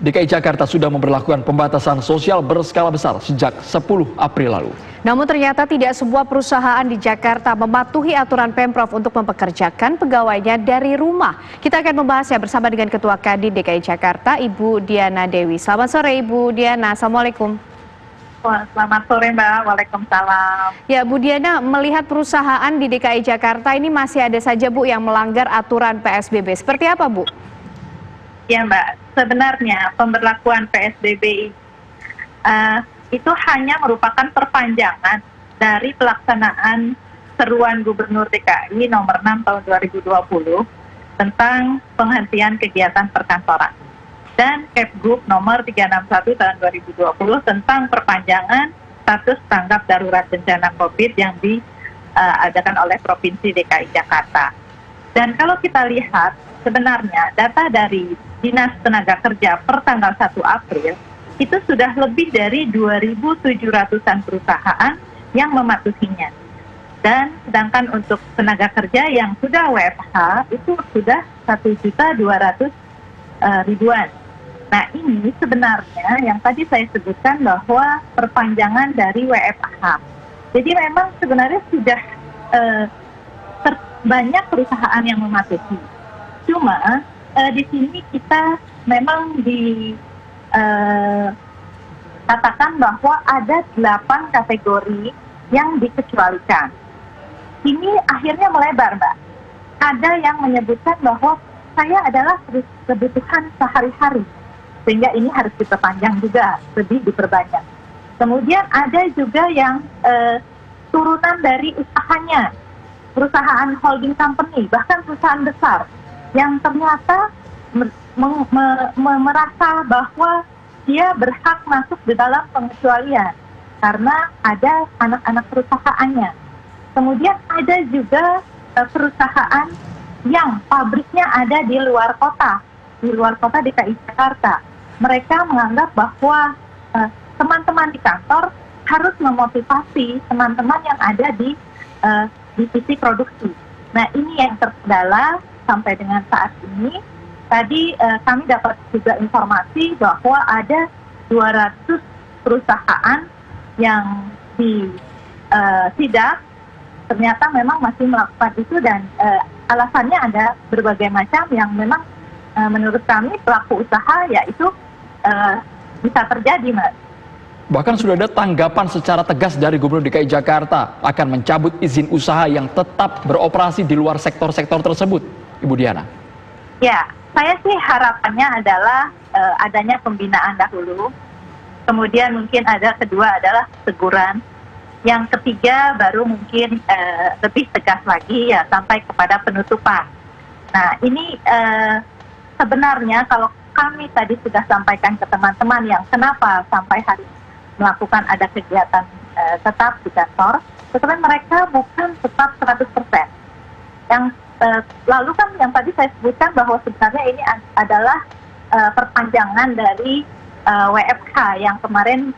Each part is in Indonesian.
DKI Jakarta sudah memberlakukan pembatasan sosial berskala besar sejak 10 April lalu. Namun ternyata tidak sebuah perusahaan di Jakarta mematuhi aturan Pemprov untuk mempekerjakan pegawainya dari rumah. Kita akan membahasnya bersama dengan Ketua Kadin DKI Jakarta, Ibu Diana Dewi. Selamat sore Ibu Diana, Assalamualaikum. Selamat sore Mbak, Waalaikumsalam. Ya Bu Diana, melihat perusahaan di DKI Jakarta ini masih ada saja Bu yang melanggar aturan PSBB. Seperti apa Bu? Ya Mbak, sebenarnya pemberlakuan PSBB itu hanya merupakan perpanjangan dari pelaksanaan seruan Gubernur DKI nomor 6 tahun 2020 tentang penghentian kegiatan perkantoran dan Kepgub nomor 361 tahun 2020 tentang perpanjangan status tanggap darurat bencana COVID yang diadakan oleh Provinsi DKI Jakarta. Dan kalau kita lihat sebenarnya data dari Dinas Tenaga Kerja per tanggal 1 April itu sudah lebih dari 2.700-an perusahaan yang mematuhinya. Dan sedangkan untuk tenaga kerja yang sudah WFH itu sudah 1.200.000 ribuan. Nah ini sebenarnya yang tadi saya sebutkan bahwa perpanjangan dari WFH. Jadi memang sebenarnya sudah banyak perusahaan yang mematuhi. Cuma di sini kita memang katakan bahwa ada 8 kategori yang dikecualikan. Ini akhirnya melebar, Mbak. Ada yang menyebutkan bahwa saya adalah kebutuhan sehari-hari, sehingga ini harus diperpanjang juga, lebih diperbanyak. Kemudian ada juga yang turunan dari usahanya, perusahaan holding company, bahkan perusahaan besar, yang ternyata merasa bahwa dia berhak masuk di dalam pengecualian karena ada anak-anak perusahaannya. Kemudian ada juga perusahaan yang pabriknya ada di luar kota DKI Jakarta. Mereka menganggap bahwa teman-teman di kantor harus memotivasi teman-teman yang ada di divisi produksi. Nah ini yang terkendala sampai dengan saat ini. Tadi kami dapat juga informasi bahwa ada 200 perusahaan yang sidak ternyata memang masih melakukan itu dan alasannya ada berbagai macam yang memang menurut kami pelaku usaha yaitu bisa terjadi, Mas. Bahkan sudah ada tanggapan secara tegas dari Gubernur DKI Jakarta akan mencabut izin usaha yang tetap beroperasi di luar sektor-sektor tersebut, Ibu Diana. Ya, saya sih harapannya adalah adanya pembinaan dahulu, kemudian mungkin kedua adalah teguran, yang ketiga baru mungkin lebih tegas lagi ya sampai kepada penutupan. Nah ini sebenarnya kalau kami tadi sudah sampaikan ke teman-teman yang kenapa sampai hari melakukan ada kegiatan tetap di kantor, sebenarnya mereka bukan tetap 100%. Yang lalu kan yang tadi saya sebutkan bahwa sebenarnya ini adalah perpanjangan dari WFH yang kemarin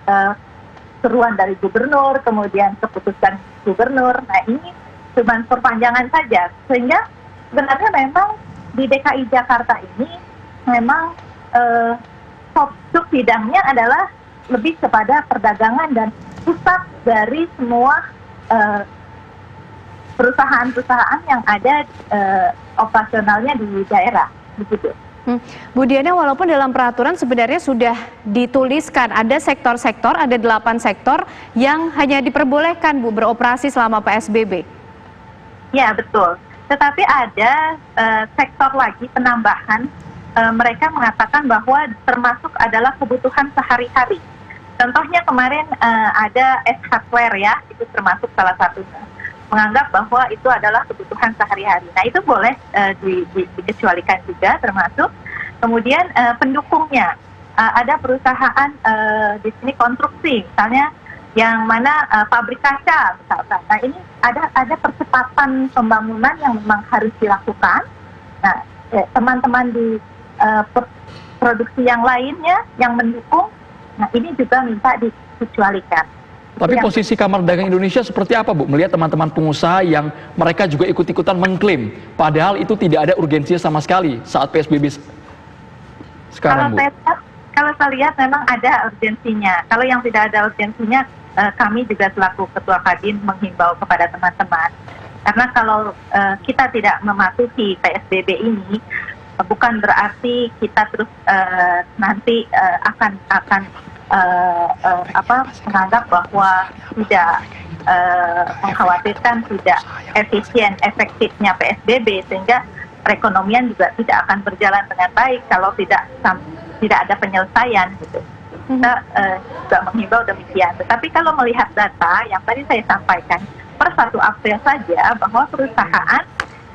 seruan dari gubernur, kemudian keputusan gubernur. Nah ini cuma perpanjangan saja, sehingga sebenarnya memang di DKI Jakarta ini memang fokus bidangnya adalah lebih kepada perdagangan dan pusat dari semua perusahaan-perusahaan yang ada operasionalnya di daerah, begitu. Bu Diana, walaupun dalam peraturan sebenarnya sudah dituliskan ada sektor-sektor, ada 8 sektor yang hanya diperbolehkan Bu beroperasi selama PSBB. Ya betul, tetapi ada sektor lagi penambahan, mereka mengatakan bahwa termasuk adalah kebutuhan sehari-hari. Contohnya kemarin ada hardware ya, itu termasuk salah satunya. Menganggap bahwa itu adalah kebutuhan sehari-hari. Nah itu boleh dikecualikan juga termasuk. Kemudian pendukungnya, ada perusahaan di sini konstruksi, misalnya yang mana pabrik kaca misalkan. Nah ini ada percepatan pembangunan yang memang harus dilakukan. Nah teman-teman di produksi yang lainnya yang mendukung, nah ini juga minta dikecualikan. Tapi posisi Kamar Dagang Indonesia seperti apa, Bu? Melihat teman-teman pengusaha yang mereka juga ikut-ikutan mengklaim, padahal itu tidak ada urgensinya sama sekali saat PSBB sekarang, Bu. kalau saya lihat memang ada urgensinya. Kalau yang tidak ada urgensinya, kami juga selaku Ketua Kadin menghimbau kepada teman-teman. Karena kalau kita tidak mematuhi PSBB ini, bukan berarti kita terus nanti akan menganggap bahwa tidak mengkhawatirkan tidak efisien efektifnya PSBB, sehingga perekonomian juga tidak akan berjalan dengan baik kalau tidak ada penyelesaian gitu. Kita juga menghimbau demikian. Tetapi kalau melihat data yang tadi saya sampaikan, per 1 April saja bahwa perusahaan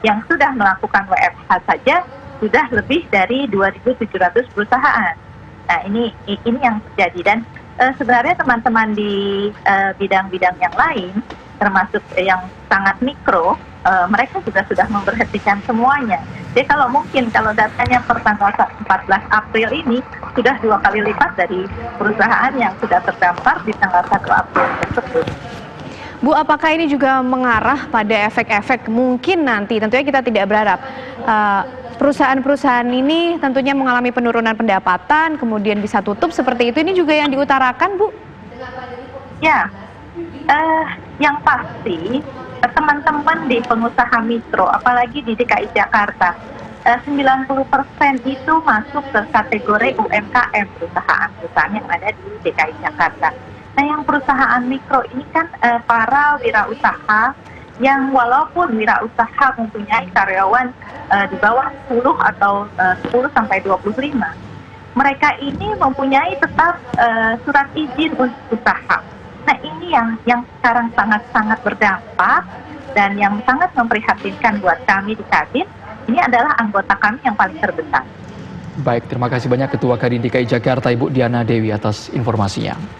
yang sudah melakukan WFH saja sudah lebih dari 2.700 perusahaan. Nah, ini yang terjadi, dan sebenarnya teman-teman di bidang-bidang yang lain, termasuk yang sangat mikro, mereka juga sudah memberhentikan semuanya. Jadi kalau datanya per tanggal 14 April ini sudah 2 kali lipat dari perusahaan yang sudah terdaftar di tanggal 1 April tersebut. Bu, apakah ini juga mengarah pada efek-efek mungkin nanti, tentunya kita tidak berharap, perusahaan-perusahaan ini tentunya mengalami penurunan pendapatan, kemudian bisa tutup seperti itu, ini juga yang diutarakan, Bu? Ya, yang pasti teman-teman di pengusaha mikro, apalagi di DKI Jakarta, 90% itu masuk ke kategori UMKM, perusahaan-perusahaan yang ada di DKI Jakarta. Nah, yang perusahaan mikro ini kan para wirausaha yang walaupun wirausaha mempunyai karyawan di bawah 10 atau 10 sampai 25, mereka ini mempunyai tetap surat izin untuk usaha. Nah, ini yang sekarang sangat-sangat berdampak dan yang sangat memprihatinkan buat kami di Kadin. Ini adalah anggota kami yang paling terbesar. Baik, terima kasih banyak Ketua Kadin DKI Jakarta Ibu Diana Dewi atas informasinya.